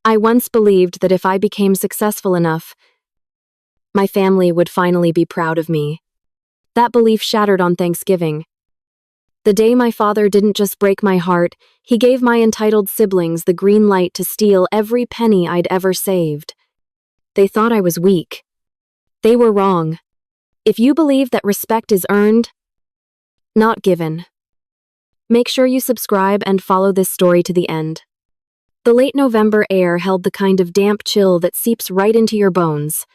I once believed that if I became successful enough, my family would finally be proud of me. That belief shattered on Thanksgiving. The day my father didn't just break my heart, he gave my entitled siblings the green light to steal every penny I'd ever saved. They thought I was weak. They were wrong. If you believe that respect is earned, not given. Make sure you subscribe and follow this story to the end. The late November air held the kind of damp chill that seeps right into your bones.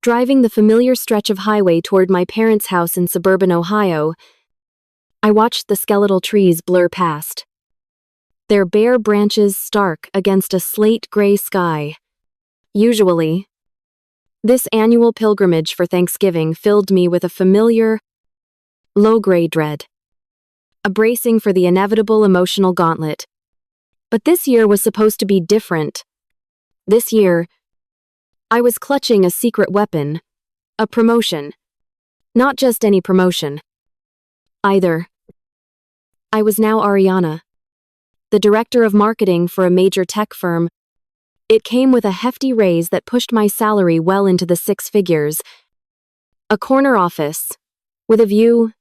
Driving the familiar stretch of highway toward my parents' house in suburban Ohio, I watched the skeletal trees blur past, their bare branches stark against a slate-gray sky. Usually, this annual pilgrimage for Thanksgiving filled me with a familiar, low-grade dread, a bracing for the inevitable emotional gauntlet. But this year was supposed to be different. This year, I was clutching a secret weapon, a promotion. Not just any promotion. Either. I was now Ariana, the director of marketing for a major tech firm. It came with a hefty raise that pushed my salary well into the six figures. A corner office, with a view,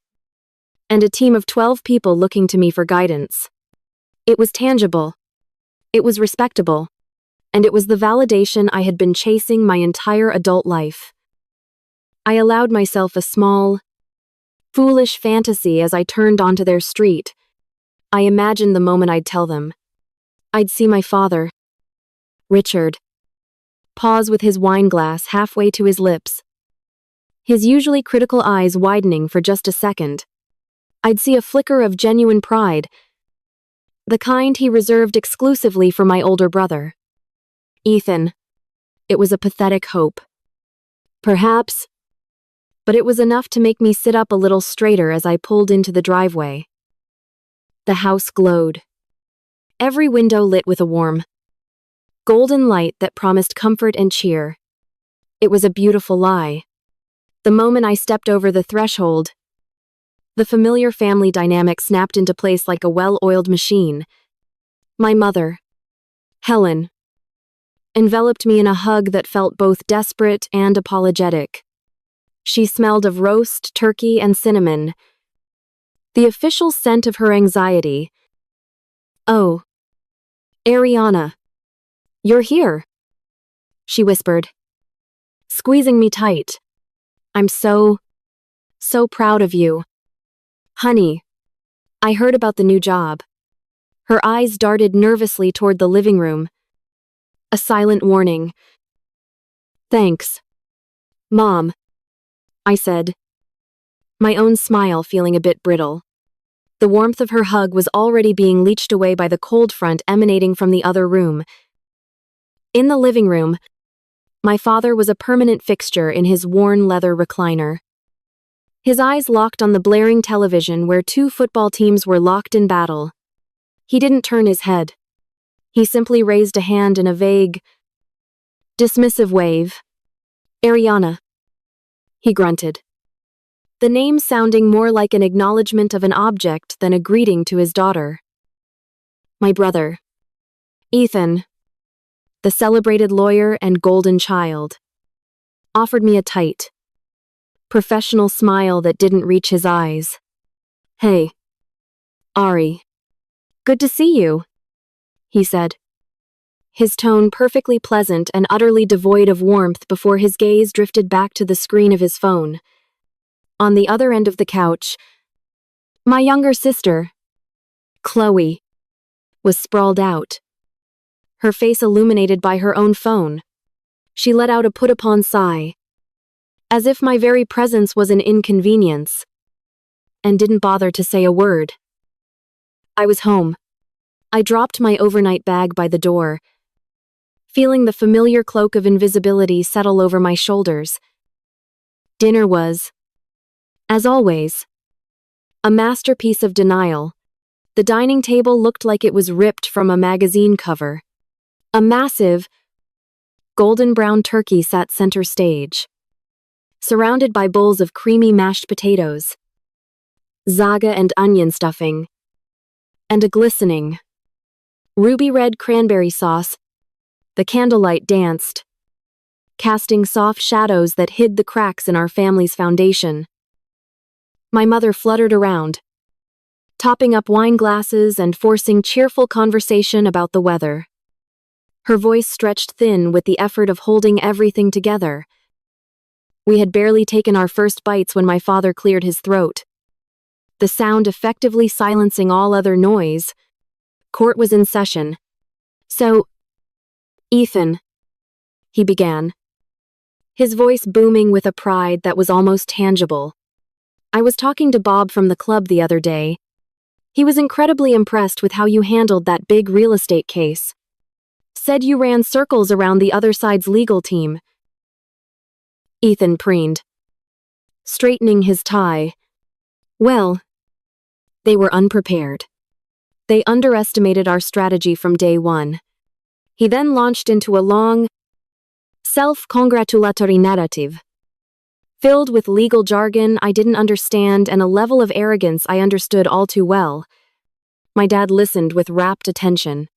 and a team of 12 people looking to me for guidance. It was tangible. It was respectable. And it was the validation I had been chasing my entire adult life. I allowed myself a small, foolish fantasy as I turned onto their street. I imagined the moment I'd tell them. I'd see my father, Richard, pause with his wine glass halfway to his lips, his usually critical eyes widening for just a second. I'd see a flicker of genuine pride, the kind he reserved exclusively for my older brother, Ethan. It was a pathetic hope. Perhaps, but it was enough to make me sit up a little straighter as I pulled into the driveway. The house glowed, every window lit with a warm, golden light that promised comfort and cheer. It was a beautiful lie. The moment I stepped over the threshold, the familiar family dynamic snapped into place like a well-oiled machine. My mother, Helen, enveloped me in a hug that felt both desperate and apologetic. She smelled of roast, turkey, and cinnamon, the official scent of her anxiety. "Oh, Ariana, you're here," she whispered, squeezing me tight. "I'm so proud of you. Honey, I heard about the new job." Her eyes darted nervously toward the living room. A silent warning. "Thanks, Mom," I said, my own smile feeling a bit brittle. The warmth of her hug was already being leached away by the cold front emanating from the other room. In the living room, my father was a permanent fixture in his worn leather recliner. His eyes locked on the blaring television where two football teams were locked in battle. He didn't turn his head. He simply raised a hand in a vague, dismissive wave. "Ariana," he grunted, the name sounding more like an acknowledgement of an object than a greeting to his daughter. My brother, Ethan, the celebrated lawyer and golden child, offered me a tight, professional smile that didn't reach his eyes. "Hey, Ari. Good to see you," he said, his tone perfectly pleasant and utterly devoid of warmth before his gaze drifted back to the screen of his phone. On the other end of the couch, my younger sister, Chloe, was sprawled out, her face illuminated by her own phone. She let out a put-upon sigh, as if my very presence was an inconvenience, and didn't bother to say a word. I was home. I dropped my overnight bag by the door, feeling the familiar cloak of invisibility settle over my shoulders. Dinner was, as always, a masterpiece of denial. The dining table looked like it was ripped from a magazine cover. A massive, golden brown turkey sat center stage, surrounded by bowls of creamy mashed potatoes, zaga and onion stuffing, and a glistening, ruby red cranberry sauce The candlelight danced, casting soft shadows that hid the cracks in our family's foundation. My mother fluttered around, topping up wine glasses and forcing cheerful conversation about the weather. Her voice stretched thin with the effort of holding everything together. We had barely taken our first bites when my father cleared his throat, the sound effectively silencing all other noise. Court was in session. "So, Ethan," he began, his voice booming with a pride that was almost tangible. "I was talking to Bob from the club the other day. He was incredibly impressed with how you handled that big real estate case. Said you ran circles around the other side's legal team." Ethan preened, straightening his tie. "Well, they were unprepared. They underestimated our strategy from day one." He then launched into a long, self-congratulatory narrative, filled with legal jargon I didn't understand and a level of arrogance I understood all too well. My dad listened with rapt attention,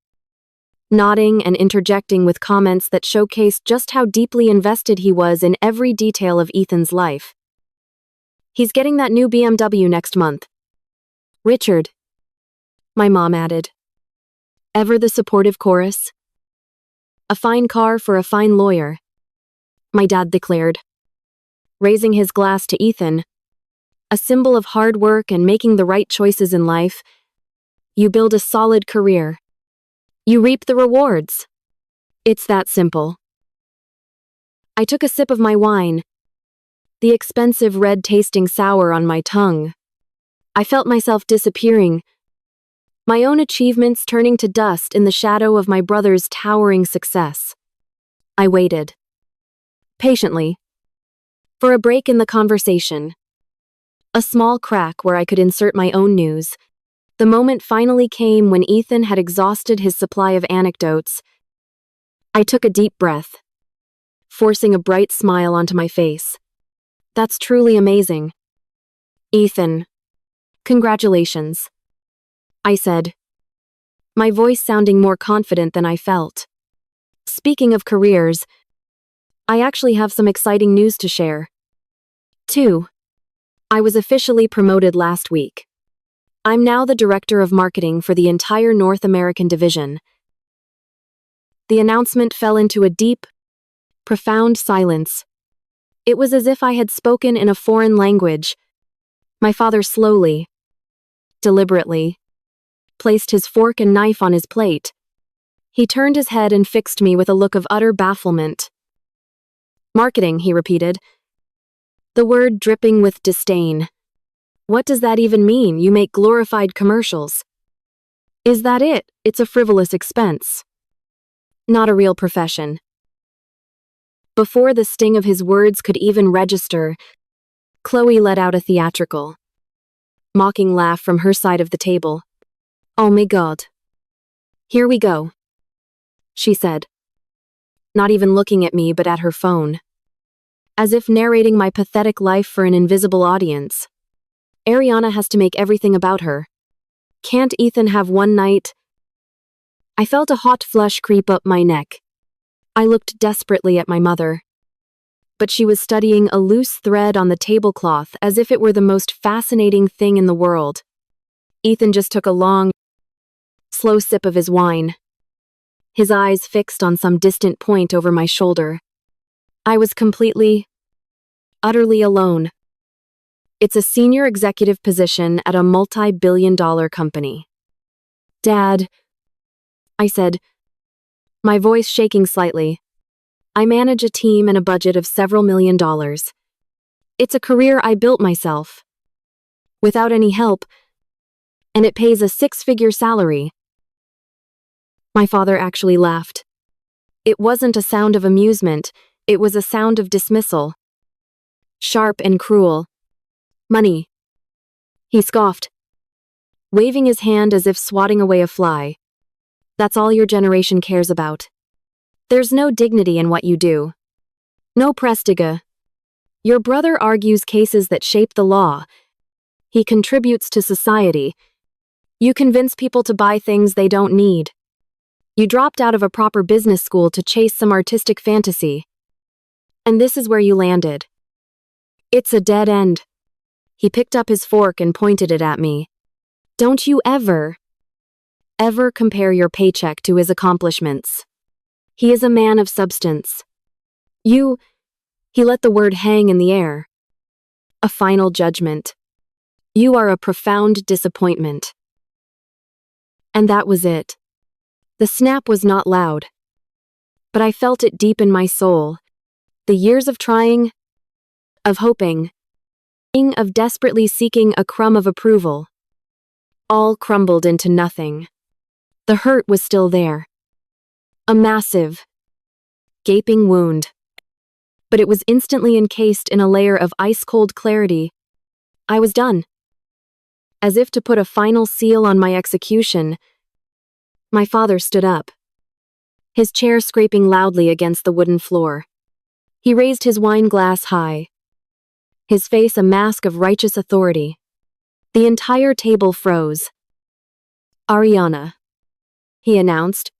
nodding and interjecting with comments that showcased just how deeply invested he was in every detail of Ethan's life. "He's getting that new BMW next month, Richard," my mom added, ever the supportive chorus. "A fine car for a fine lawyer," my dad declared, raising his glass to Ethan, "a symbol of hard work and making the right choices in life. You build a solid career. You reap the rewards. It's that simple." I took a sip of my wine, the expensive red tasting sour on my tongue. I felt myself disappearing, my own achievements turning to dust in the shadow of my brother's towering success. I waited, patiently, for a break in the conversation, a small crack where I could insert my own news. The moment finally came when Ethan had exhausted his supply of anecdotes. I took a deep breath, forcing a bright smile onto my face. "That's truly amazing, Ethan. Congratulations," I said, my voice sounding more confident than I felt. "Speaking of careers, I actually have some exciting news to share. Too. I was officially promoted last week. I'm now the director of marketing for the entire North American division." The announcement fell into a deep, profound silence. It was as if I had spoken in a foreign language. My father slowly, deliberately, placed his fork and knife on his plate. He turned his head and fixed me with a look of utter bafflement. "Marketing," he repeated, the word dripping with disdain. "What does that even mean? You make glorified commercials. Is that it? It's a frivolous expense. Not a real profession." Before the sting of his words could even register, Chloe let out a theatrical, mocking laugh from her side of the table. "Oh my God. Here we go," she said, not even looking at me but at her phone, as if narrating my pathetic life for an invisible audience. "Ariana has to make everything about her. Can't Ethan have one night?" I felt a hot flush creep up my neck. I looked desperately at my mother, but she was studying a loose thread on the tablecloth as if it were the most fascinating thing in the world. Ethan just took a long, slow sip of his wine, his eyes fixed on some distant point over my shoulder. I was completely, utterly alone. "It's a senior executive position at a multi-billion-dollar company." "Dad," I said, my voice shaking slightly. "I manage a team and a budget of several $1,000,000. It's a career I built myself, without any help, and it pays a six-figure salary." My father actually laughed. It wasn't a sound of amusement, it was a sound of dismissal. Sharp and cruel. "Money," he scoffed, waving his hand as if swatting away a fly. "That's all your generation cares about. There's no dignity in what you do. No prestige. Your brother argues cases that shape the law. He contributes to society. You convince people to buy things they don't need. You dropped out of a proper business school to chase some artistic fantasy. And this is where you landed. It's a dead end. He picked up his fork and pointed it at me. Don't you ever compare your paycheck to his accomplishments. He is a man of substance. He let the word hang in the air. A final judgment. You are a profound disappointment. And that was it. The snap was not loud. But I felt it deep in my soul. The years of trying, of hoping, of desperately seeking a crumb of approval, all crumbled into nothing. The hurt was still there. A massive, gaping wound. But it was instantly encased in a layer of ice-cold clarity. I was done. As if to put a final seal on my execution, my father stood up, his chair scraping loudly against the wooden floor. He raised his wine glass high, his face a mask of righteous authority. The entire table froze. Ariana, he announced,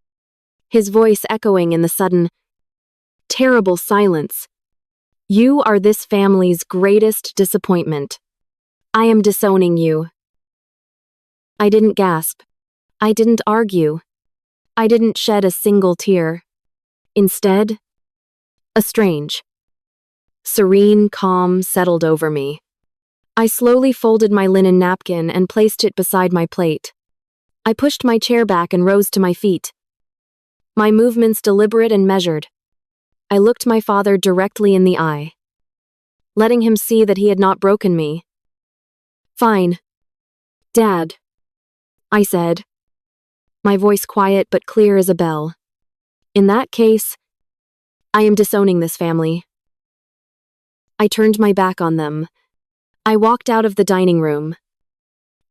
his voice echoing in the sudden, terrible silence. You are this family's greatest disappointment. I am disowning you. I didn't gasp. I didn't argue. I didn't shed a single tear. Instead, a strange, serene calm settled over me. I slowly folded my linen napkin and placed it beside my plate. I pushed my chair back and rose to my feet. My movements deliberate and measured. I looked my father directly in the eye, letting him see that he had not broken me. Fine, Dad, I said, my voice quiet but clear as a bell. In that case, I am disowning this family. I turned my back on them. I walked out of the dining room.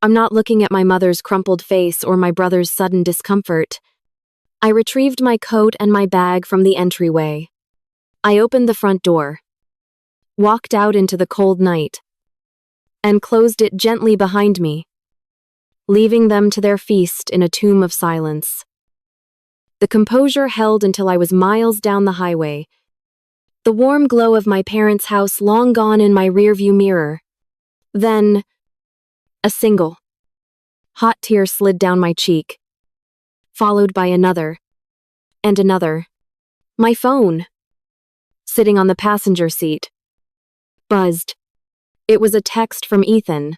I'm not looking at my mother's crumpled face or my brother's sudden discomfort. I retrieved my coat and my bag from the entryway. I opened the front door, walked out into the cold night, and closed it gently behind me, leaving them to their feast in a tomb of silence. The composure held until I was miles down the highway, the warm glow of my parents' house long gone in my rearview mirror. Then, a single, hot tear slid down my cheek, followed by another, and another. My phone, sitting on the passenger seat, buzzed. It was a text from Ethan.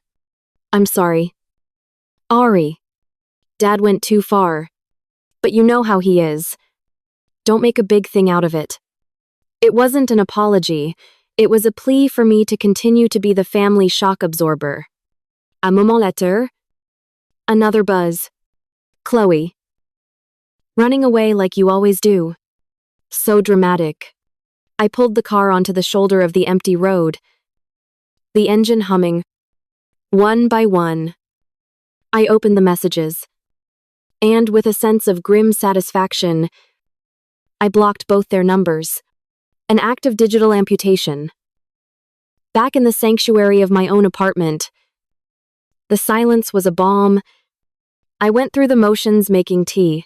I'm sorry. Ari. Dad went too far. But you know how he is. Don't make a big thing out of it. It wasn't an apology. It was a plea for me to continue to be the family shock absorber. A moment later, another buzz. Chloe. Running away like you always do. So dramatic. I pulled the car onto the shoulder of the empty road, the engine humming. One by one, I opened the messages, and with a sense of grim satisfaction, I blocked both their numbers. An act of digital amputation. Back in the sanctuary of my own apartment, the silence was a balm. I went through the motions making tea,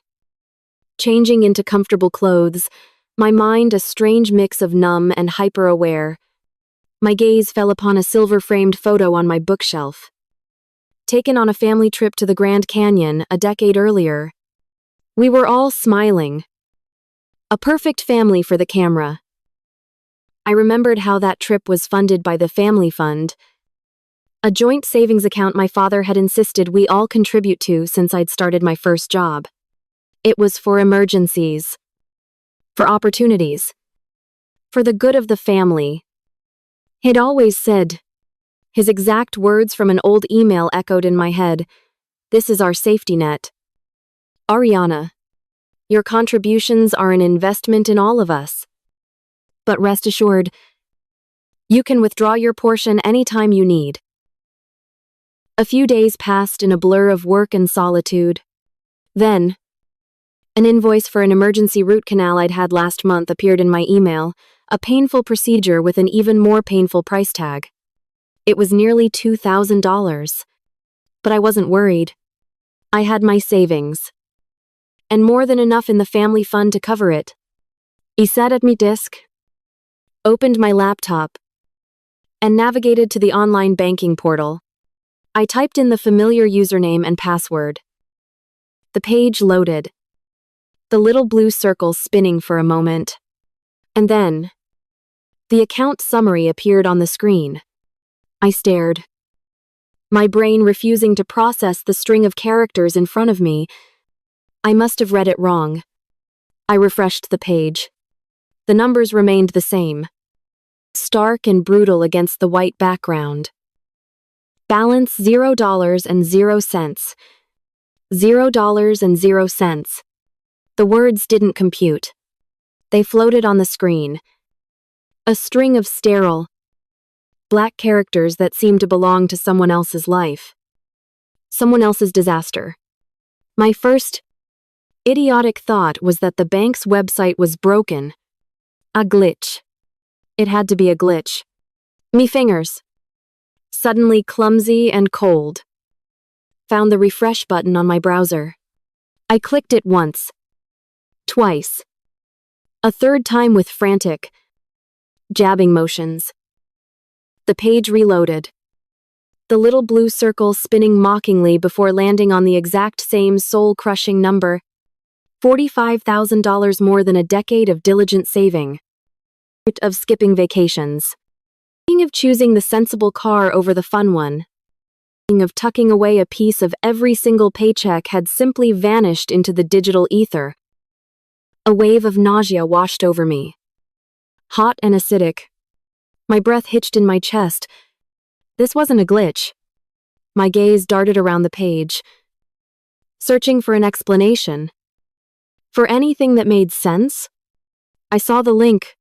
changing into comfortable clothes, my mind a strange mix of numb and hyper-aware. My gaze fell upon a silver-framed photo on my bookshelf, taken on a family trip to the Grand Canyon a decade earlier. We were all smiling. A perfect family for the camera. I remembered how that trip was funded by the Family Fund, a joint savings account my father had insisted we all contribute to since I'd started my first job. It was for emergencies, for opportunities, for the good of the family. He'd always said, his exact words from an old email echoed in my head, this is our safety net. Ariana, your contributions are an investment in all of us. But rest assured, you can withdraw your portion anytime you need. A few days passed in a blur of work and solitude. Then, an invoice for an emergency root canal I'd had last month appeared in my email, a painful procedure with an even more painful price tag. It was nearly $2,000. But I wasn't worried. I had my savings. and more than enough in the family fund to cover it. I sat at my desk, opened my laptop, and navigated to the online banking portal. I typed in the familiar username and password. The page loaded, the little blue circle spinning for a moment. And then, the account summary appeared on the screen. I stared, my brain refusing to process the string of characters in front of me. I must have read it wrong. I refreshed the page. The numbers remained the same, stark and brutal against the white background. Balance $0 and 0 cents. $0 and 0 cents. The words didn't compute. They floated on the screen. A string of sterile, black characters that seemed to belong to someone else's life. Someone else's disaster. My first idiotic thought was that the bank's website was broken. A glitch. It had to be a glitch. Me fingers, suddenly clumsy and cold, found the refresh button on my browser. I clicked it once, twice, a third time with frantic, jabbing motions. The page reloaded, the little blue circle spinning mockingly before landing on the exact same soul-crushing number, $45,000 more than a decade of diligent saving. Of skipping vacations. Of choosing the sensible car over the fun one. Of tucking away a piece of every single paycheck had simply vanished into the digital ether. A wave of nausea washed over me. Hot and acidic. My breath hitched in my chest. This wasn't a glitch. My gaze darted around the page, searching for an explanation. For anything that made sense. I saw the link.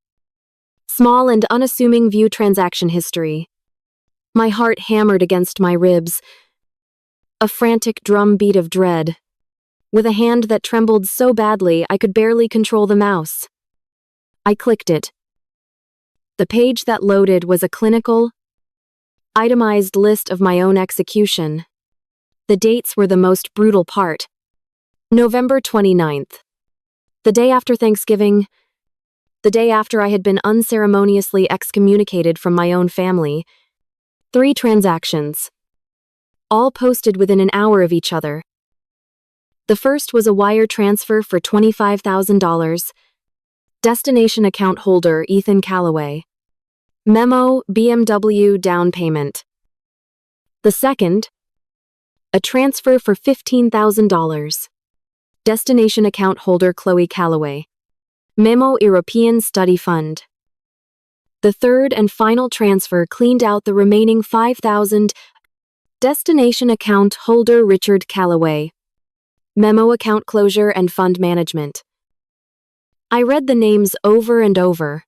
Small and unassuming view transaction history. My heart hammered against my ribs. A frantic drumbeat of dread, with a hand that trembled so badly I could barely control the mouse. I clicked it. The page that loaded was a clinical, itemized list of my own execution. The dates were the most brutal part. November 29th. The day after Thanksgiving. The day after I had been unceremoniously excommunicated from my own family. 3 transactions, all posted within an hour of each other. The first was a wire transfer for $25,000. Destination account holder Ethan Callaway. Memo, BMW down payment. The second, a transfer for $15,000. Destination account holder Chloe Callaway. Memo, European Study Fund. The third and final transfer cleaned out the remaining $5,000. Destination account holder Richard Callaway. Memo, account closure and fund management. I read the names over and over.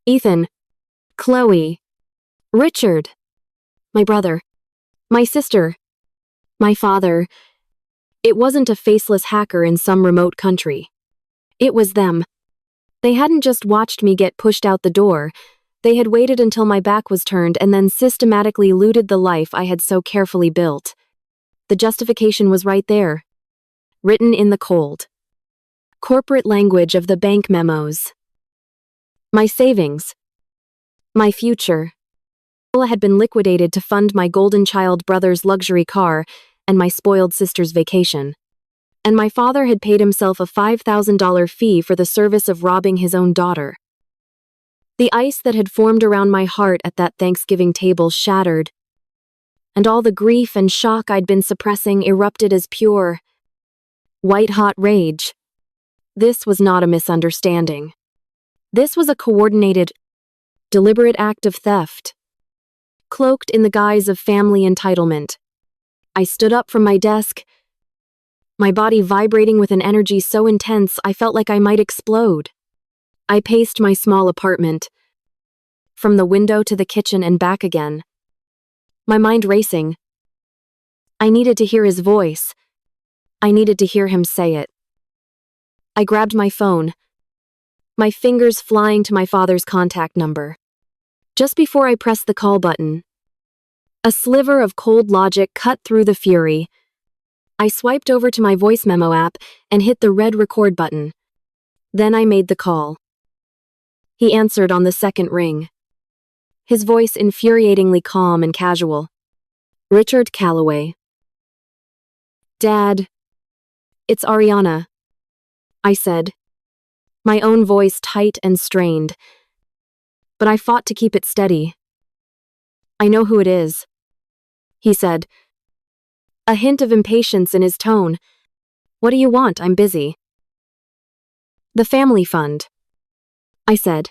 Ethan, Chloe, Richard, my brother, my sister, my father. It wasn't a faceless hacker in some remote country. It was them. They hadn't just watched me get pushed out the door, they had waited until my back was turned and then systematically looted the life I had so carefully built. The justification was right there, written in the cold, corporate language of the bank memos. My savings, my future, had been liquidated to fund my golden child brother's luxury car and my spoiled sister's vacation. And my father had paid himself a $5,000 fee for the service of robbing his own daughter. The ice that had formed around my heart at that Thanksgiving table shattered, and all the grief and shock I'd been suppressing erupted as pure, white-hot rage. This was not a misunderstanding. This was a coordinated, deliberate act of theft, cloaked in the guise of family entitlement. I stood up from my desk, my body vibrating with an energy so intense I felt like I might explode. I paced my small apartment, from the window to the kitchen and back again, my mind racing. I needed to hear his voice. I needed to hear him say it. I grabbed my phone, my fingers flying to my father's contact number. Just before I pressed the call button, a sliver of cold logic cut through the fury. I swiped over to my voice memo app and hit the red record button. Then I made the call. He answered on the second ring. His voice infuriatingly calm and casual. Richard Calloway. Dad. It's Ariana. I said, my own voice tight and strained. But I fought to keep it steady. I know who it is, he said, a hint of impatience in his tone. What do you want? I'm busy. The family fund, I said,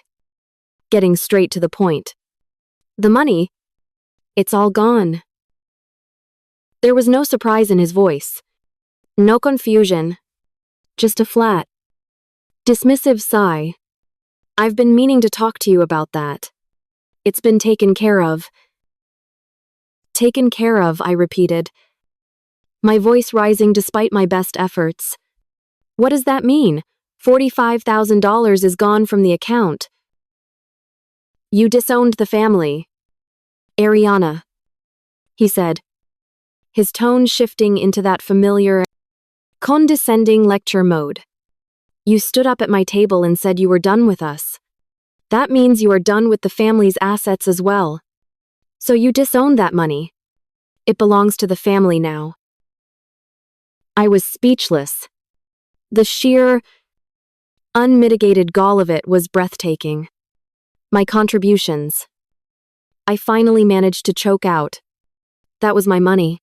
getting straight to the point. The money? It's all gone. There was no surprise in his voice. No confusion. Just a flat, dismissive sigh. I've been meaning to talk to you about that. It's been taken care of. Taken care of, I repeated, my voice rising despite my best efforts. What does that mean? $45,000 is gone from the account. You disowned the family. Ariana, he said, his tone shifting into that familiar, condescending lecture mode. You stood up at my table and said you were done with us. That means you are done with the family's assets as well. So you disowned that money. It belongs to the family now. I was speechless. The sheer, unmitigated gall of it was breathtaking. My contributions. I finally managed to choke out. That was my money.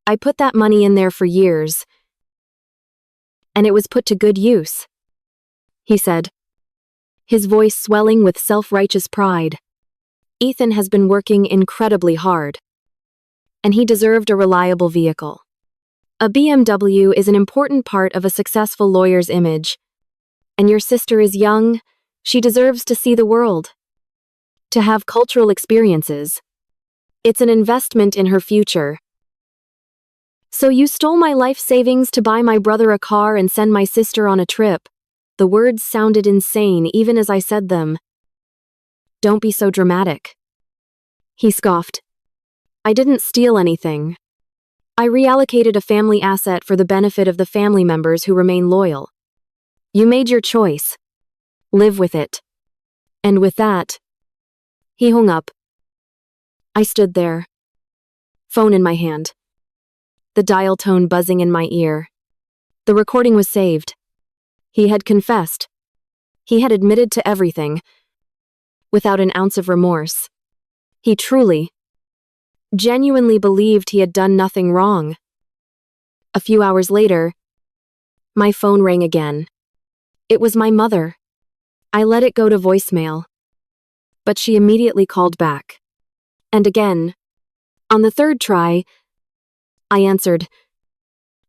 I put that money in there for years. And it was put to good use, he said, his voice swelling with self-righteous pride. Ethan has been working incredibly hard. And he deserved a reliable vehicle. A BMW is an important part of a successful lawyer's image. And your sister is young, she deserves to see the world. To have cultural experiences. It's an investment in her future. So you stole my life savings to buy my brother a car and send my sister on a trip. The words sounded insane even as I said them. Don't be so dramatic. He scoffed. I didn't steal anything. I reallocated a family asset for the benefit of the family members who remain loyal. You made your choice. Live with it. And with that, he hung up. I stood there, phone in my hand. The dial tone buzzing in my ear. The recording was saved. He had confessed. He had admitted to everything, without an ounce of remorse. He truly, genuinely believed he had done nothing wrong. A few hours later, my phone rang again. It was my mother. I let it go to voicemail. But she immediately called back. And again, on the third try, I answered,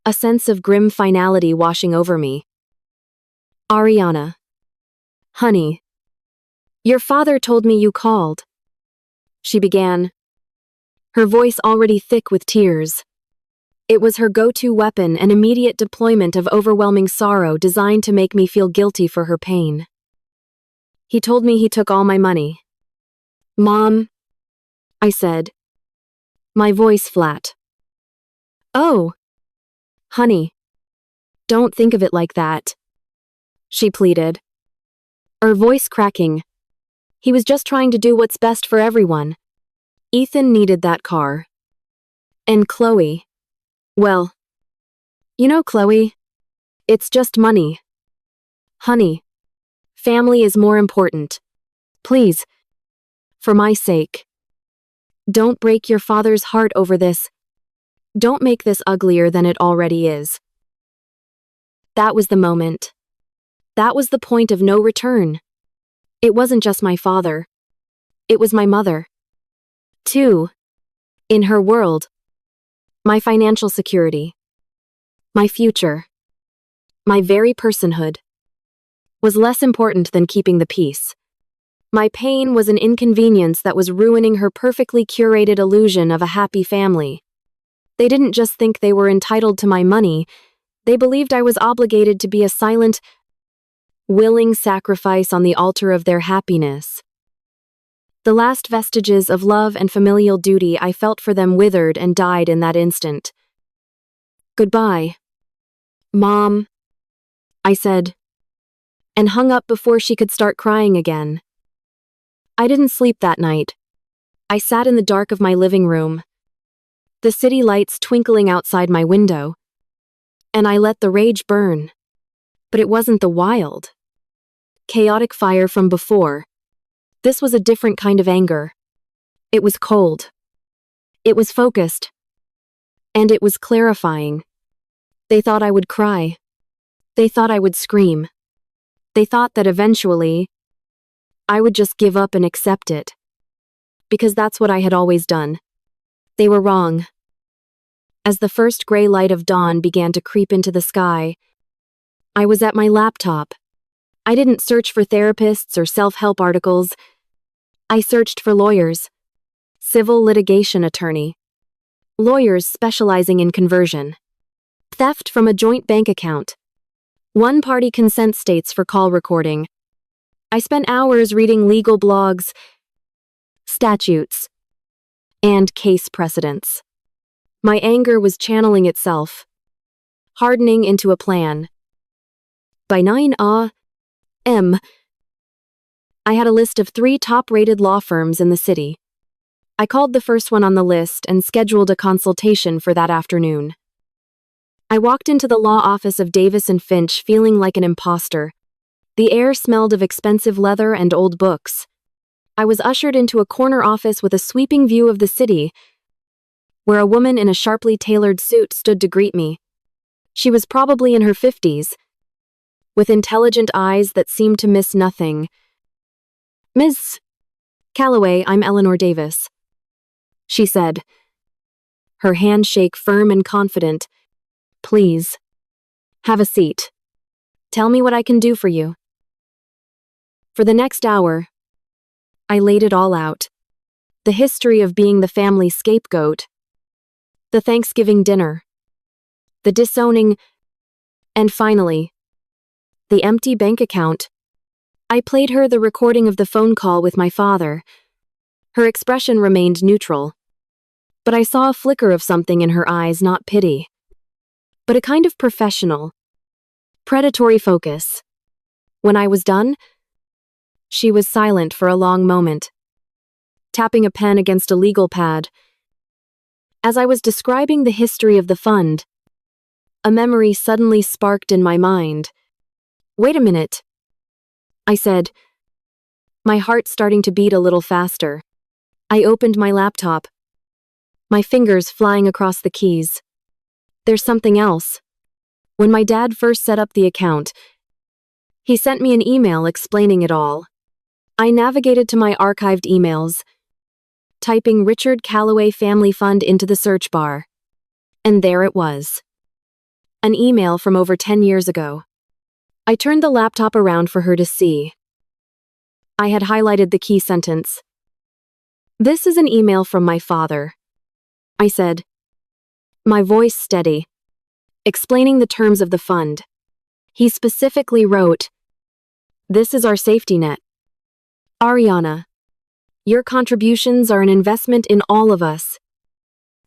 a sense of grim finality washing over me. Ariana. Honey. Your father told me you called. She began, her voice already thick with tears. It was her go-to weapon, an immediate deployment of overwhelming sorrow designed to make me feel guilty for her pain. He told me he took all my money. Mom, I said, my voice flat. Oh, honey, don't think of it like that, she pleaded, her voice cracking. He was just trying to do what's best for everyone. Ethan needed that car. And Chloe. Well, you know, Chloe, it's just money. Honey, family is more important. Please, for my sake, don't break your father's heart over this. Don't make this uglier than it already is. That was the moment. That was the point of no return. It wasn't just my father. It was my mother. Too. In her world. My financial security. My future. My very personhood. Was less important than keeping the peace. My pain was an inconvenience that was ruining her perfectly curated illusion of a happy family. They didn't just think they were entitled to my money, they believed I was obligated to be a silent, willing sacrifice on the altar of their happiness. The last vestiges of love and familial duty I felt for them withered and died in that instant. Goodbye, Mom, I said, and hung up before she could start crying again. I didn't sleep that night. I sat in the dark of my living room, the city lights twinkling outside my window, and I let the rage burn. But it wasn't the wild, chaotic fire from before. This was a different kind of anger. It was cold. It was focused. And it was clarifying. They thought I would cry. They thought I would scream. They thought that eventually, I would just give up and accept it. Because that's what I had always done. They were wrong. As the first gray light of dawn began to creep into the sky, I was at my laptop. I didn't search for therapists or self-help articles. I searched for lawyers. Civil litigation attorney. Lawyers specializing in conversion. Theft from a joint bank account. One-party consent states for call recording. I spent hours reading legal blogs, statutes, and case precedents. My anger was channeling itself, hardening into a plan. By 9 a.m., I had a list of 3 top-rated law firms in the city. I called the first one on the list and scheduled a consultation for that afternoon. I walked into the law office of Davis and Finch feeling like an imposter. The air smelled of expensive leather and old books. I was ushered into a corner office with a sweeping view of the city, where a woman in a sharply tailored suit stood to greet me. She was probably in her 50s, with intelligent eyes that seemed to miss nothing. "Ms. Calloway, I'm Eleanor Davis," she said, her handshake firm and confident. "Please, have a seat. Tell me what I can do for you." For the next hour, I laid it all out. The history of being the family scapegoat, the Thanksgiving dinner, the disowning, and finally, the empty bank account. I played her the recording of the phone call with my father. Her expression remained neutral, but I saw a flicker of something in her eyes, not pity, but a kind of professional, predatory focus. When I was done, she was silent for a long moment, tapping a pen against a legal pad. As I was describing the history of the fund, a memory suddenly sparked in my mind. "Wait a minute," I said, my heart starting to beat a little faster. I opened my laptop, my fingers flying across the keys. "There's something else." When my dad first set up the account, he sent me an email explaining it all. I navigated to my archived emails, typing Richard Calloway Family Fund into the search bar. And there it was. An email from over 10 years ago. I turned the laptop around for her to see. I had highlighted the key sentence. "This is an email from my father," I said, my voice steady, explaining the terms of the fund. He specifically wrote, "This is our safety net. Ariana, your contributions are an investment in all of us.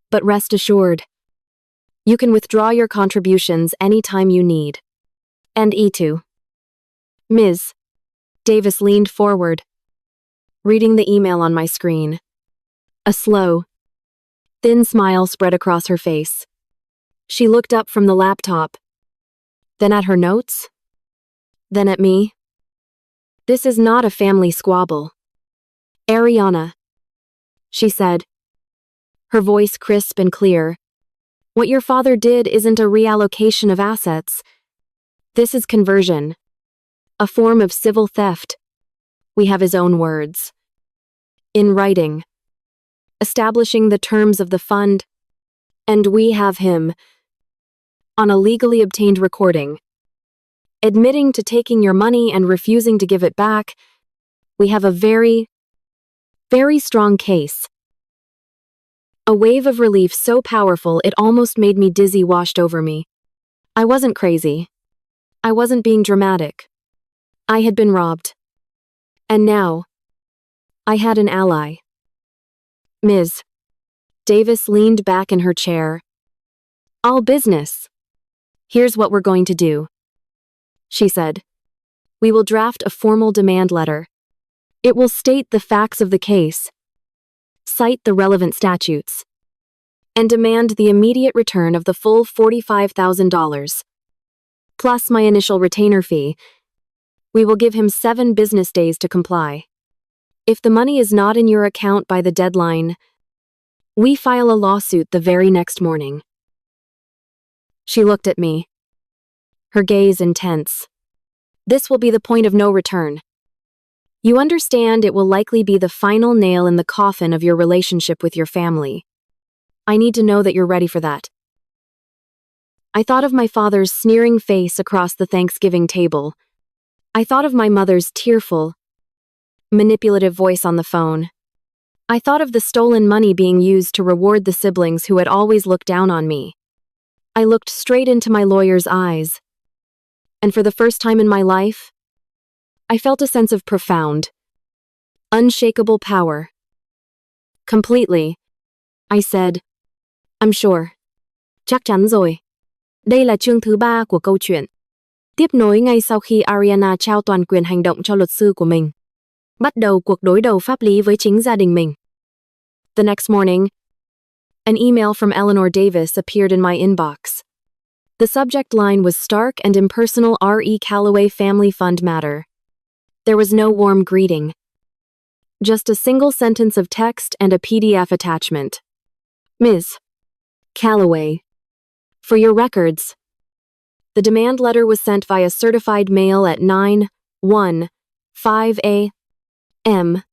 But rest assured, you can withdraw your contributions anytime you need. And E2. Ms. Davis leaned forward, reading the email on my screen. A slow, thin smile spread across her face. She looked up from the laptop, then at her notes, then at me. "This is not a family squabble. Ariana," she said, her voice crisp and clear. "What your father did isn't a reallocation of assets. This is conversion. A form of civil theft. We have his own words. In writing. Establishing the terms of the fund. And we have him. On a legally obtained recording. Admitting to taking your money and refusing to give it back. We have a very, very strong case." A wave of relief so powerful it almost made me dizzy washed over me. I wasn't crazy. I wasn't being dramatic. I had been robbed. And now, I had an ally. "Ms. Davis leaned back in her chair, All business. Here's what we're going to do, she said. We will draft a formal demand letter. It will state the facts of the case, cite the relevant statutes, and demand the immediate return of the full $45,000, plus my initial retainer fee. We will give him 7 business days to comply. If the money is not in your account by the deadline, we file a lawsuit the very next morning. She looked at me, her gaze intense. This will be the point of no return. You understand it will likely be the final nail in the coffin of your relationship with your family. I need to know that you're ready for that. I thought of my father's sneering face across the Thanksgiving table. I thought of my mother's tearful, manipulative voice on the phone. I thought of the stolen money being used to reward the siblings who had always looked down on me. I looked straight into my lawyer's eyes, and for the first time in my life, I felt a sense of profound, unshakable power. Completely, I said, I'm sure. Chắc chắn rồi. Đây là chương thứ 3 của câu chuyện. Tiếp nối ngay sau khi Ariana trao toàn quyền hành động cho luật sư của mình. Bắt đầu cuộc đối đầu pháp lý với chính gia đình mình. The next morning, an email from Eleanor Davis appeared in my inbox. The subject line was stark and impersonal R.E. Calloway Family Fund matter. There was no warm greeting. Just a single sentence of text and a PDF attachment. Ms. Calloway. For your records. The demand letter was sent via certified mail at 9:15 a.m.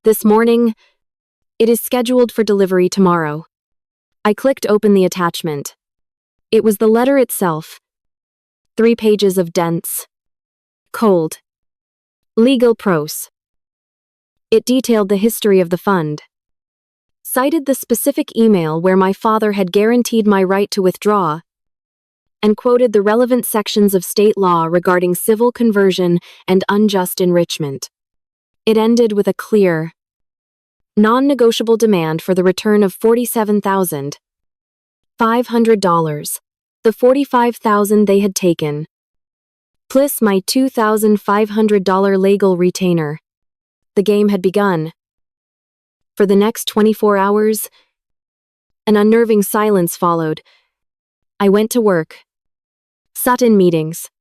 This morning. It is scheduled for delivery tomorrow. I clicked open the attachment. It was the letter itself. 3 pages of dense, cold, legal prose. It detailed the history of the fund, cited the specific email where my father had guaranteed my right to withdraw, and quoted the relevant sections of state law regarding civil conversion and unjust enrichment. It ended with a clear, non-negotiable demand for the return of $47,500, the $45,000 they had taken, plus my $2,500 legal retainer. The game had begun. For the next 24 hours, an unnerving silence followed. I went to work, sat in meetings,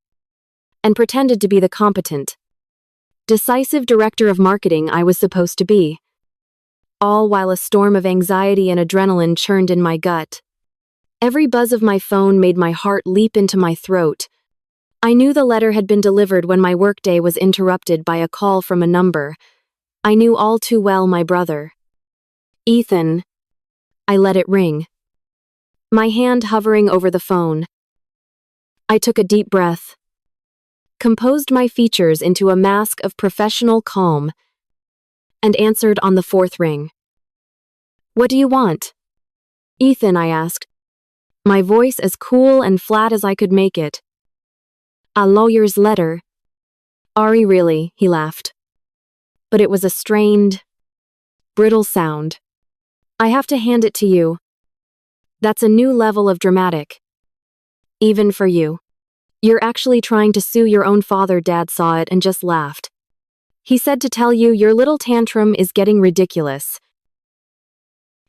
and pretended to be the competent, decisive director of marketing I was supposed to be. All while a storm of anxiety and adrenaline churned in my gut. Every buzz of my phone made my heart leap into my throat. I knew the letter had been delivered when my workday was interrupted by a call from a number I knew all too well, my brother. Ethan. I let it ring, my hand hovering over the phone. I took a deep breath, composed my features into a mask of professional calm, and answered on the 4th ring. What do you want? Ethan, I asked, my voice as cool and flat as I could make it. A lawyer's letter. Ari, really, he laughed. But it was a strained, brittle sound. I have to hand it to you. That's a new level of dramatic. Even for you. You're actually trying to sue your own father. Dad saw it and just laughed. He said to tell you your little tantrum is getting ridiculous.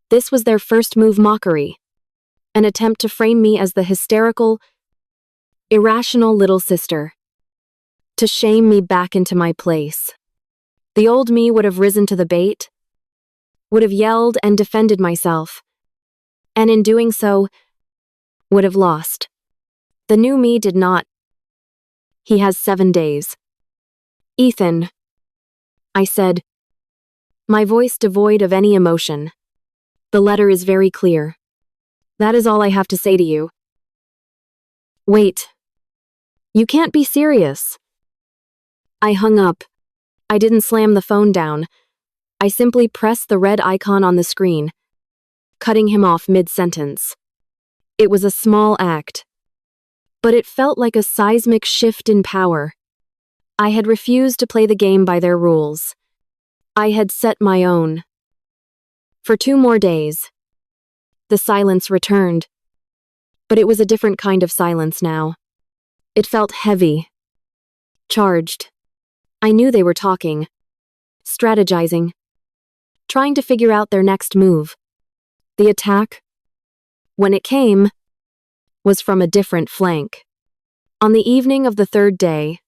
This was their first move mockery. An attempt to frame me as the hysterical, irrational little sister. To shame me back into my place. The old me would have risen to the bait, would have yelled and defended myself, and in doing so, would have lost. The new me did not. He has 7 days. Ethan, I said, my voice devoid of any emotion. The letter is very clear. That is all I have to say to you. Wait. You can't be serious. I hung up. I didn't slam the phone down. I simply pressed the red icon on the screen, cutting him off mid-sentence. It was a small act, but it felt like a seismic shift in power. I had refused to play the game by their rules. I had set my own. For 2 more days, the silence returned. But it was a different kind of silence now. It felt heavy, charged. I knew they were talking, strategizing, trying to figure out their next move. The attack, when it came, was from a different flank. On the evening of the third day,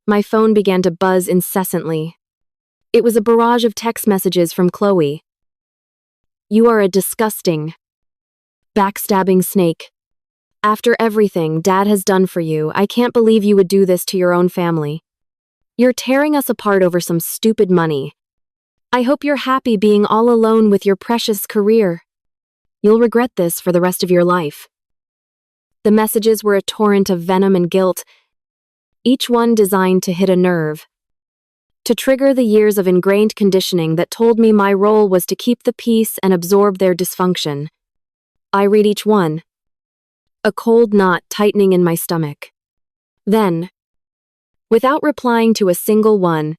my phone began to buzz incessantly. It was a barrage of text messages from Chloe. "You are a disgusting, backstabbing snake. After everything Dad has done for you, I can't believe you would do this to your own family. You're tearing us apart over some stupid money. I hope you're happy being all alone with your precious career. You'll regret this for the rest of your life." The messages were a torrent of venom and guilt, each one designed to hit a nerve, to trigger the years of ingrained conditioning that told me my role was to keep the peace and absorb their dysfunction. I read each one, a cold knot tightening in my stomach. Then, without replying to a single one,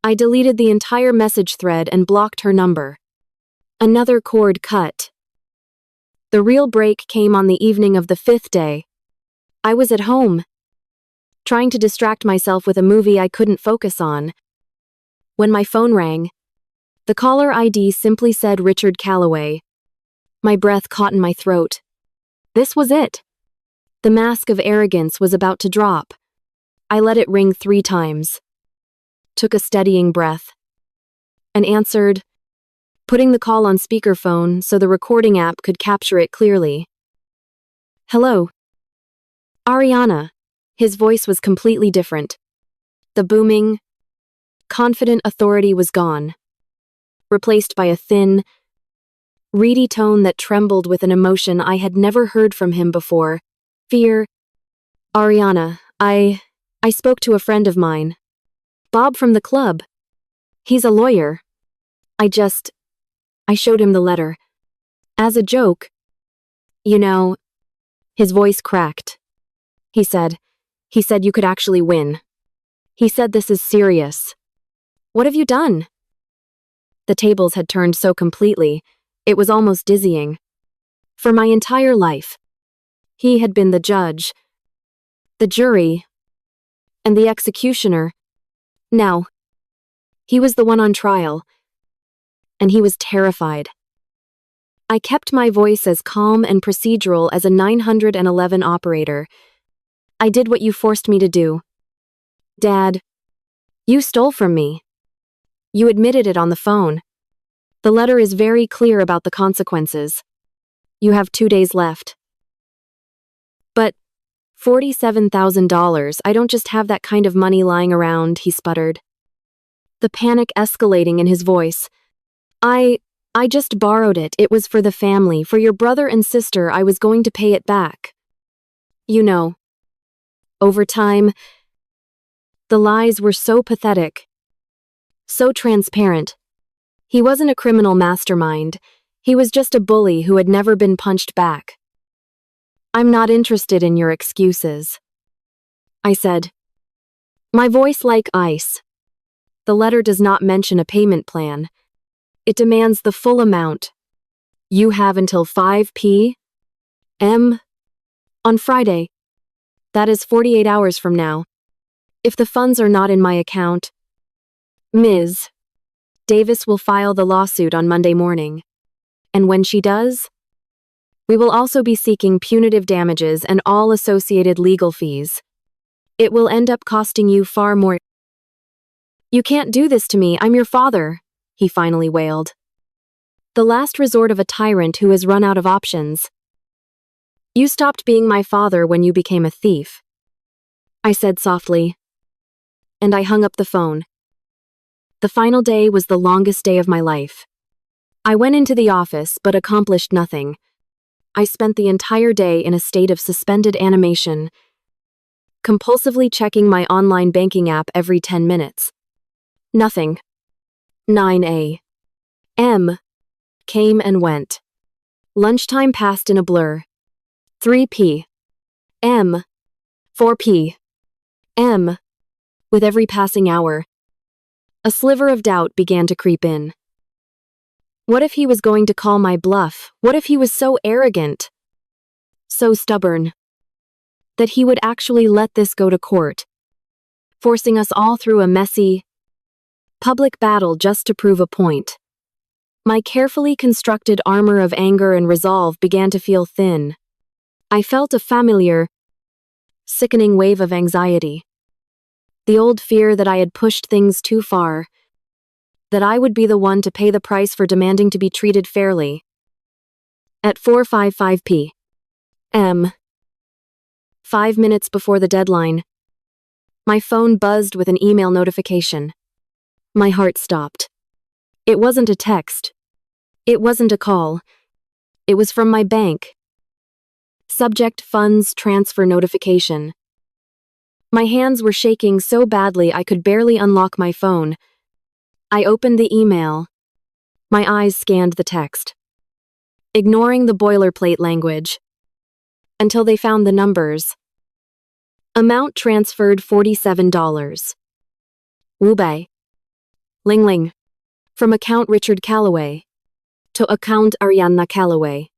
I deleted the entire message thread and blocked her number. Another cord cut. The real break came on the evening of the fifth day. I was at home, trying to distract myself with a movie I couldn't focus on. When my phone rang, the caller ID simply said Richard Calloway. My breath caught in my throat. This was it. The mask of arrogance was about to drop. I let it ring 3 times, took a steadying breath, and answered, putting the call on speakerphone so the recording app could capture it clearly. "Hello. Ariana." His voice was completely different. The booming, confident authority was gone, replaced by a thin, reedy tone that trembled with an emotion I had never heard from him before. Fear. "Ariana, I spoke to a friend of mine. Bob from the club. He's a lawyer. I showed him the letter. As a joke. You know," his voice cracked. He said you could actually win. He said this is serious. What have you done?" The tables had turned so completely, it was almost dizzying. For my entire life, he had been the judge, the jury, and the executioner. Now, he was the one on trial, and he was terrified. I kept my voice as calm and procedural as a 911 operator. "I did what you forced me to do. Dad, you stole from me. You admitted it on the phone. The letter is very clear about the consequences. You have 2 days left." "But $47,000, I don't just have that kind of money lying around," he sputtered, the panic escalating in his voice. I just borrowed it. It was for the family, for your brother and sister. I was going to pay it back. You know, over time." The lies were so pathetic, so transparent. He wasn't a criminal mastermind. He was just a bully who had never been punched back. "I'm not interested in your excuses," I said, my voice like ice. "The letter does not mention a payment plan. It demands the full amount. You have until 5 p.m. on Friday. That is 48 hours from now. If the funds are not in my account, Ms. Davis will file the lawsuit on Monday morning. And when she does, we will also be seeking punitive damages and all associated legal fees. It will end up costing you far more." "You can't do this to me. I'm your father," he finally wailed. The last resort of a tyrant who has run out of options. "You stopped being my father when you became a thief," I said softly. And I hung up the phone. The final day was the longest day of my life. I went into the office but accomplished nothing. I spent the entire day in a state of suspended animation, compulsively checking my online banking app every 10 minutes. Nothing. 9 a.m. came and went. Lunchtime passed in a blur. 3 p.m. 4 p.m. With every passing hour, a sliver of doubt began to creep in. What if he was going to call my bluff? What if he was so arrogant? so stubborn, that he would actually let this go to court, forcing us all through a messy, public battle just to prove a point. My carefully constructed armor of anger and resolve began to feel thin. I felt a familiar, sickening wave of anxiety. The old fear that I had pushed things too far, that I would be the one to pay the price for demanding to be treated fairly. At 4:55 p.m., 5 minutes before the deadline, my phone buzzed with an email notification. My heart stopped. It wasn't a text. It wasn't a call. It was from my bank. Subject: funds transfer notification. My hands were shaking so badly I could barely unlock my phone. I opened the email. My eyes scanned the text, ignoring the boilerplate language, until they found the numbers. Amount transferred $47. Wubei. Ling Ling. From account Richard Calloway to account Arianna Calloway.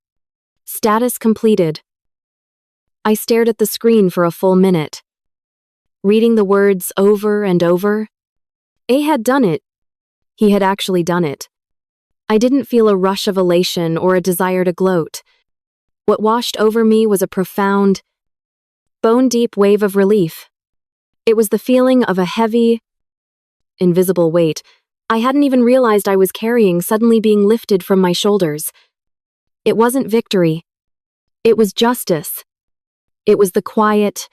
Status completed. I stared at the screen for a full minute, reading the words over and over. A had done it. He had actually done it. I didn't feel a rush of elation or a desire to gloat. What washed over me was a profound, bone-deep wave of relief. It was the feeling of a heavy, invisible weight I hadn't even realized I was carrying suddenly being lifted from my shoulders. It wasn't victory. It was justice. It was the quiet,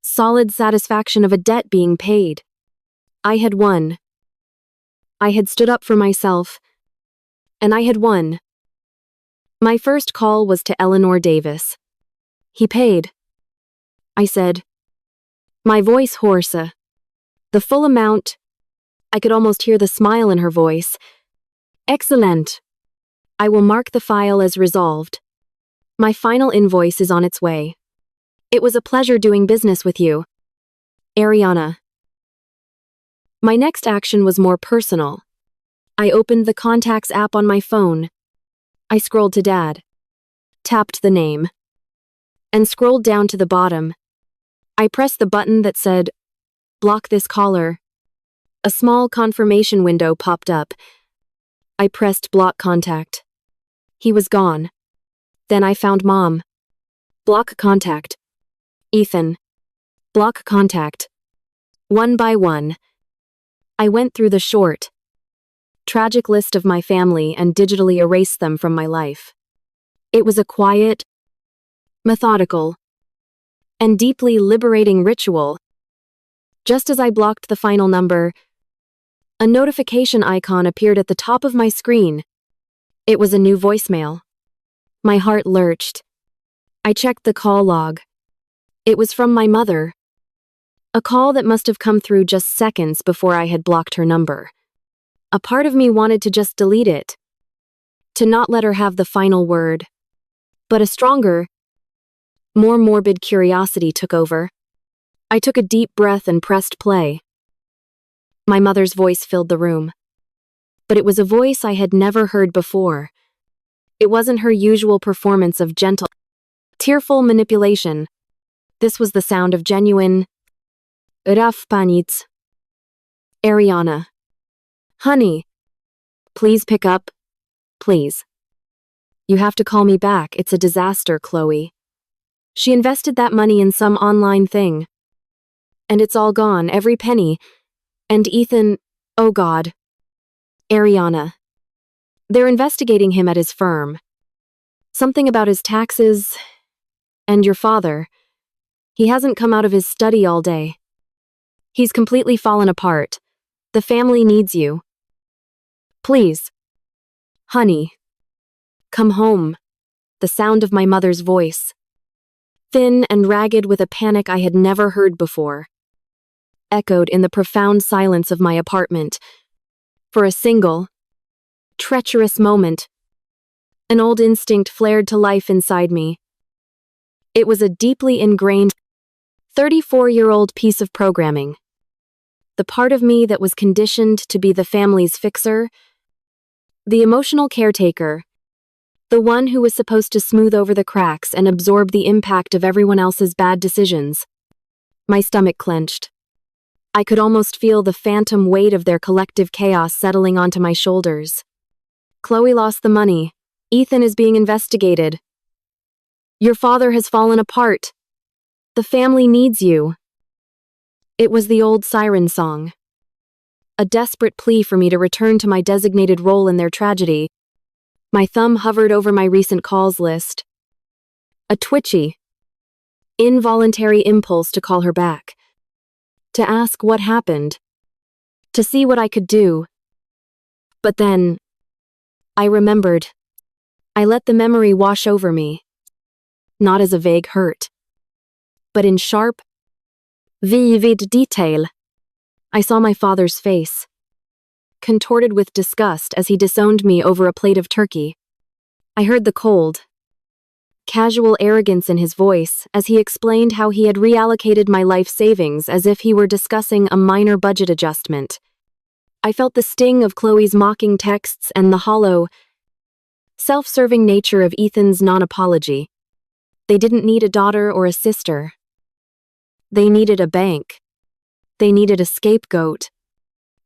solid satisfaction of a debt being paid. I had won. I had stood up for myself, and I had won. My first call was to Eleanor Davis. He paid. I said, my voice hoarse. The full amount. I could almost hear the smile in her voice. Excellent. I will mark the file as resolved. My final invoice is on its way. It was a pleasure doing business with you, Arianna. My next action was more personal. I opened the Contacts app on my phone. I scrolled to Dad, tapped the name, and scrolled down to the bottom. I pressed the button that said, block this caller. A small confirmation window popped up. I pressed block contact. He was gone. Then I found Mom. Block contact. Ethan. Block contact. One by one. I went through the short, tragic list of my family and digitally erased them from my life. It was a quiet, methodical, and deeply liberating ritual. Just as I blocked the final number, a notification icon appeared at the top of my screen. It was a new voicemail. My heart lurched. I checked the call log. It was from my mother. A call that must have come through just seconds before I had blocked her number. A part of me wanted to just delete it, to not let her have the final word. But a stronger, more morbid curiosity took over. I took a deep breath and pressed play. My mother's voice filled the room. But it was a voice I had never heard before. It wasn't her usual performance of gentle, tearful manipulation. This was the sound of genuine, rough panic. Arianna. Honey. Please pick up. Please. You have to call me back. It's a disaster, Chloe. She invested that money in some online thing. And it's all gone, every penny. And Ethan, oh God. Arianna. They're investigating him at his firm. Something about his taxes. And your father. He hasn't come out of his study all day. He's completely fallen apart. The family needs you. Please. Honey. Come home. The sound of my mother's voice, thin and ragged with a panic I had never heard before, echoed in the profound silence of my apartment. For a single, treacherous moment, an old instinct flared to life inside me. It was a deeply ingrained, 34-year-old piece of programming. The part of me that was conditioned to be the family's fixer, the emotional caretaker, The one who was supposed to smooth over the cracks and absorb the impact of everyone else's bad decisions. My stomach clenched. I could almost feel the phantom weight of their collective chaos settling onto my shoulders. Chloe lost the money. Ethan is being investigated. Your father has fallen apart. The family needs you. It was the old siren song. A desperate plea for me to return to my designated role in their tragedy. My thumb hovered over my recent calls list. A twitchy, involuntary impulse to call her back. To ask what happened. To see what I could do. But then, I remembered. I let the memory wash over me. Not as a vague hurt, but in sharp, vivid detail. I saw my father's face, contorted with disgust as he disowned me over a plate of turkey. I heard the cold, casual arrogance in his voice as he explained how he had reallocated my life savings as if he were discussing a minor budget adjustment. I felt the sting of Chloe's mocking texts and the hollow, self-serving nature of Ethan's non-apology. They didn't need a daughter or a sister. They needed a bank. They needed a scapegoat.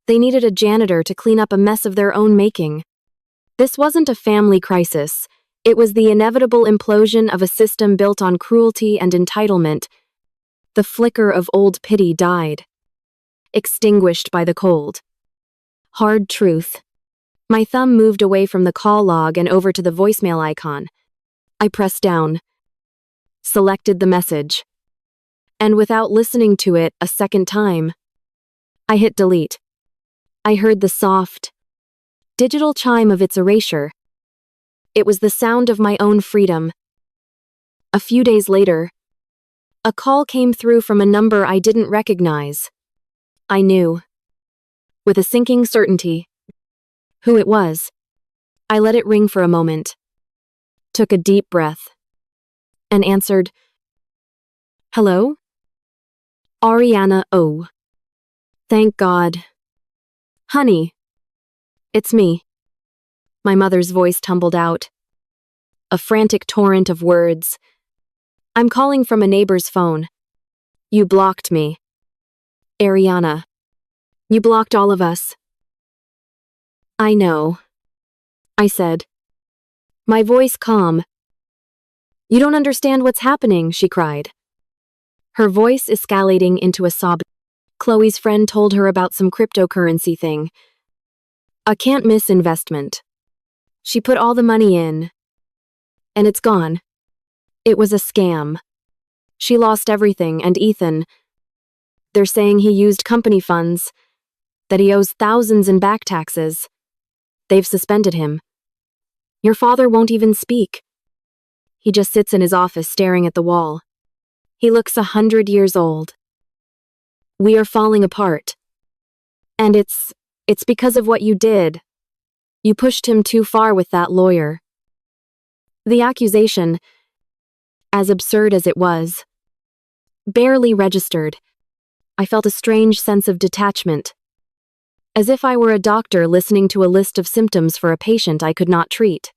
They needed a janitor to clean up a mess of their own making. This wasn't a family crisis. It was the inevitable implosion of a system built on cruelty and entitlement. The flicker of old pity died, extinguished by the cold, hard truth. My thumb moved away from the call log and over to the voicemail icon. I pressed down, selected the message, and without listening to it a second time, I hit delete. I heard the soft, digital chime of its erasure. It was the sound of my own freedom. A few days later, a call came through from a number I didn't recognize. I knew, with a sinking certainty, who it was. I let it ring for a moment, took a deep breath, and answered, "Hello? Ariana O. Thank God. Honey, it's me." My mother's voice tumbled out. A frantic torrent of words. "I'm calling from a neighbor's phone. You blocked me. Ariana. You blocked all of us." "I know," I said, my voice calm. "You don't understand what's happening," she cried, her voice escalating into a sob. Chloe's friend told her about some cryptocurrency thing. A can't-miss investment. She put all the money in, and it's gone. It was a scam. She lost everything, and Ethan, they're saying he used company funds, that he owes thousands in back taxes. They've suspended him. Your father won't even speak. He just sits in his office staring at the wall. He looks 100 years old. We are falling apart. And it's because of what you did. You pushed him too far with that lawyer." The accusation, as absurd as it was, barely registered. I felt a strange sense of detachment, as if I were a doctor listening to a list of symptoms for a patient I could not treat.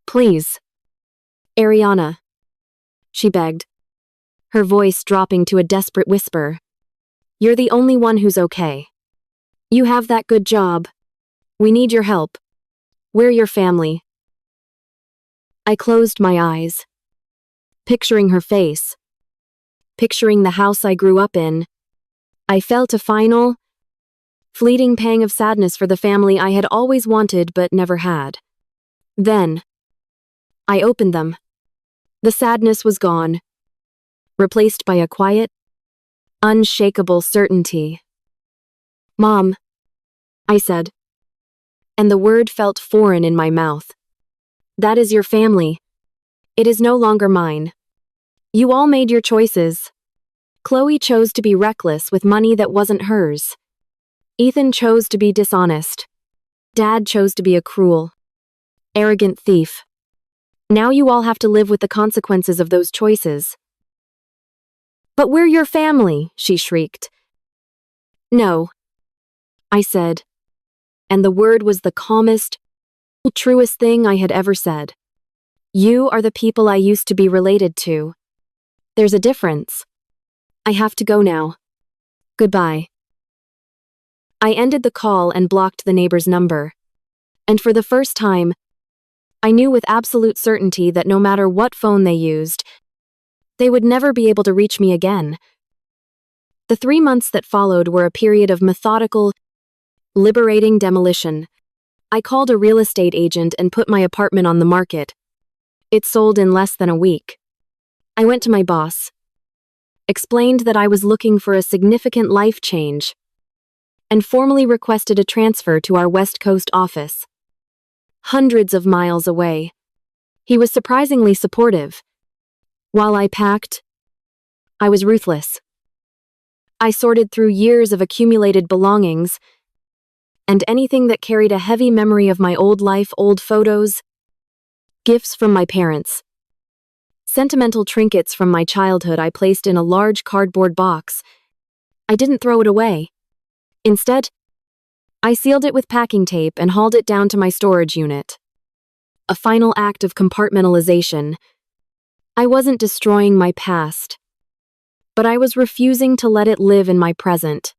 "Please, Ariana," she begged, her voice dropping to a desperate whisper. "You're the only one who's okay. You have that good job. We need your help. We're your family." I closed my eyes, picturing her face, picturing the house I grew up in. I felt a final, fleeting pang of sadness for the family I had always wanted but never had. Then, I opened them. The sadness was gone, replaced by a quiet, unshakable certainty. "Mom," I said, and the word felt foreign in my mouth. "That is your family. It is no longer mine. You all made your choices. Chloe chose to be reckless with money that wasn't hers. Ethan chose to be dishonest. Dad chose to be a cruel, arrogant thief. Now you all have to live with the consequences of those choices." "But we're your family," she shrieked. "No," I said, and the word was the calmest, truest thing I had ever said. You are the people I used to be related to. There's a difference. I have to go now. Goodbye. I ended the call and blocked the neighbor's number. And for the first time, I knew with absolute certainty that no matter what phone they used, they would never be able to reach me again. The 3 months that followed were a period of methodical, liberating demolition. I called a real estate agent and put my apartment on the market. It sold in less than a week. I went to my boss, explained that I was looking for a significant life change, and formally requested a transfer to our West Coast office, hundreds of miles away. He was surprisingly supportive. While I packed, I was ruthless. I sorted through years of accumulated belongings and anything that carried a heavy memory of my old life, old photos, gifts from my parents, sentimental trinkets from my childhood I placed in a large cardboard box. I didn't throw it away. Instead, I sealed it with packing tape and hauled it down to my storage unit. A final act of compartmentalization. I wasn't destroying my past, but I was refusing to let it live in my present.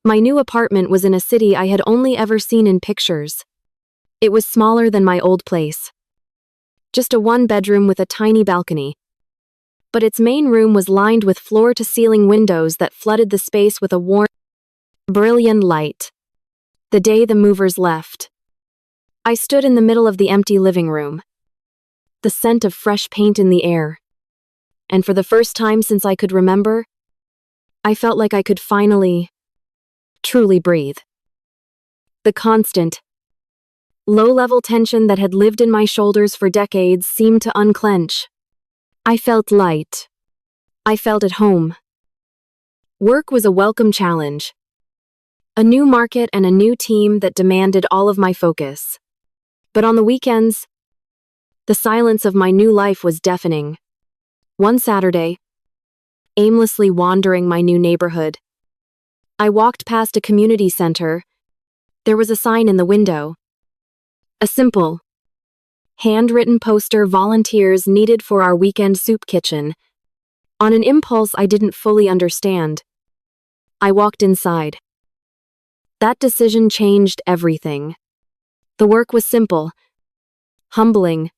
My new apartment was in a city I had only ever seen in pictures. It was smaller than my old place. Just a one-bedroom with a tiny balcony. But its main room was lined with floor-to-ceiling windows that flooded the space with a warm, brilliant light. The day the movers left, I stood in the middle of the empty living room, the scent of fresh paint in the air. And for the first time since I could remember, I felt like I could finally, truly breathe. The constant, low-level tension that had lived in my shoulders for decades seemed to unclench. I felt light. I felt at home. Work was a welcome challenge. A new market and a new team that demanded all of my focus. But on the weekends, the silence of my new life was deafening. One Saturday, aimlessly wandering my new neighborhood, I walked past a community center. There was a sign in the window. A simple, handwritten poster: volunteers needed for our weekend soup kitchen. On an impulse I didn't fully understand, I walked inside. That decision changed everything. The work was simple, humbling.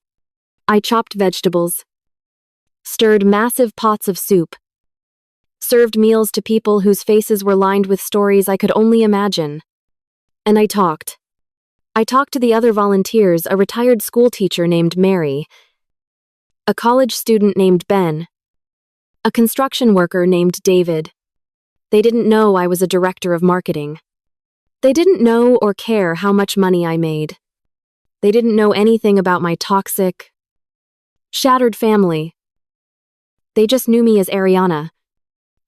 I chopped vegetables, stirred massive pots of soup, served meals to people whose faces were lined with stories I could only imagine. And I talked. I talked to the other volunteers: a retired school teacher named Mary, a college student named Ben, a construction worker named David. They didn't know I was a director of marketing. They didn't know or care how much money I made. They didn't know anything about my toxic, shattered family. They just knew me as Ariana.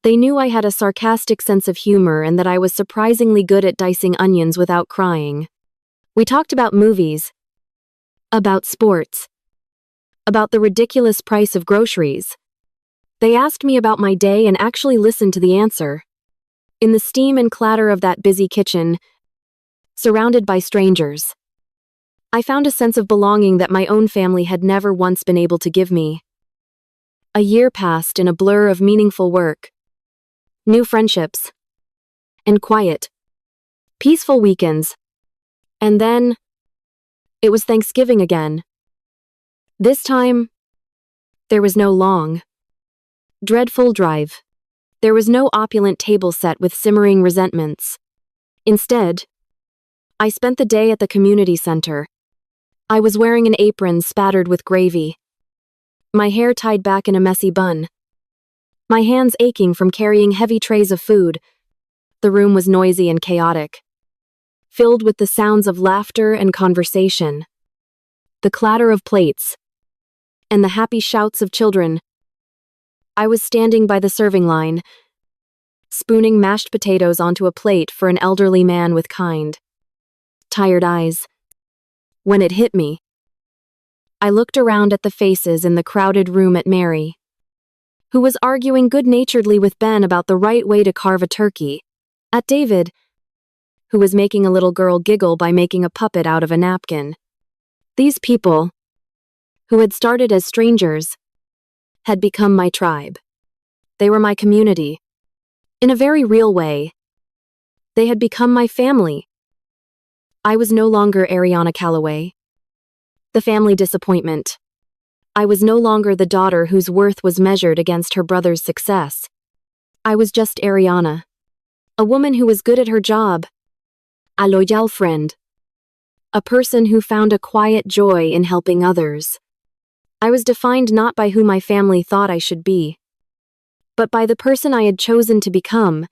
They knew I had a sarcastic sense of humor and that I was surprisingly good at dicing onions without crying. We talked about movies, about sports, about the ridiculous price of groceries. They asked me about my day and actually listened to the answer. In the steam and clatter of that busy kitchen, surrounded by strangers, I found a sense of belonging that my own family had never once been able to give me. A year passed in a blur of meaningful work, new friendships, and quiet, peaceful weekends. And then, it was Thanksgiving again. This time, there was no long, dreadful drive. There was no opulent table set with simmering resentments. Instead, I spent the day at the community center. I was wearing an apron spattered with gravy, my hair tied back in a messy bun, my hands aching from carrying heavy trays of food. The room was noisy and chaotic, filled with the sounds of laughter and conversation, the clatter of plates, and the happy shouts of children. I was standing by the serving line, spooning mashed potatoes onto a plate for an elderly man with kind, tired eyes. When it hit me, I looked around at the faces in the crowded room: at Mary, who was arguing good-naturedly with Ben about the right way to carve a turkey; at David, who was making a little girl giggle by making a puppet out of a napkin; These people, who had started as strangers, had become my tribe. They were my community. In a very real way, they had become my family. I was no longer Ariana Calloway, the family disappointment. I was no longer the daughter whose worth was measured against her brother's success. I was just Ariana, a woman who was good at her job, a loyal friend, a person who found a quiet joy in helping others. I was defined not by who my family thought I should be, but by the person I had chosen to become.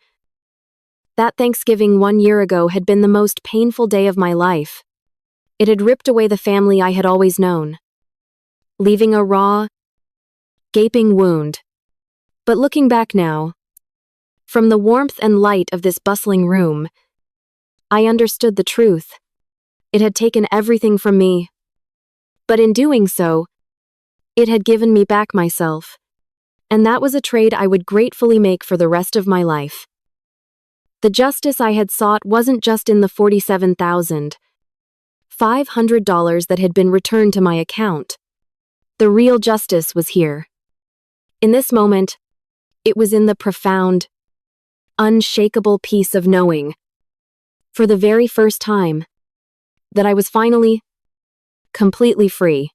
That Thanksgiving 1 year ago had been the most painful day of my life. It had ripped away the family I had always known, leaving a raw, gaping wound. But looking back now, from the warmth and light of this bustling room, I understood the truth. It had taken everything from me, but in doing so, it had given me back myself. And that was a trade I would gratefully make for the rest of my life. The justice I had sought wasn't just in the $47,500 that had been returned to my account. The real justice was here. In this moment, it was in the profound, unshakable peace of knowing, for the very first time, that I was finally, completely free.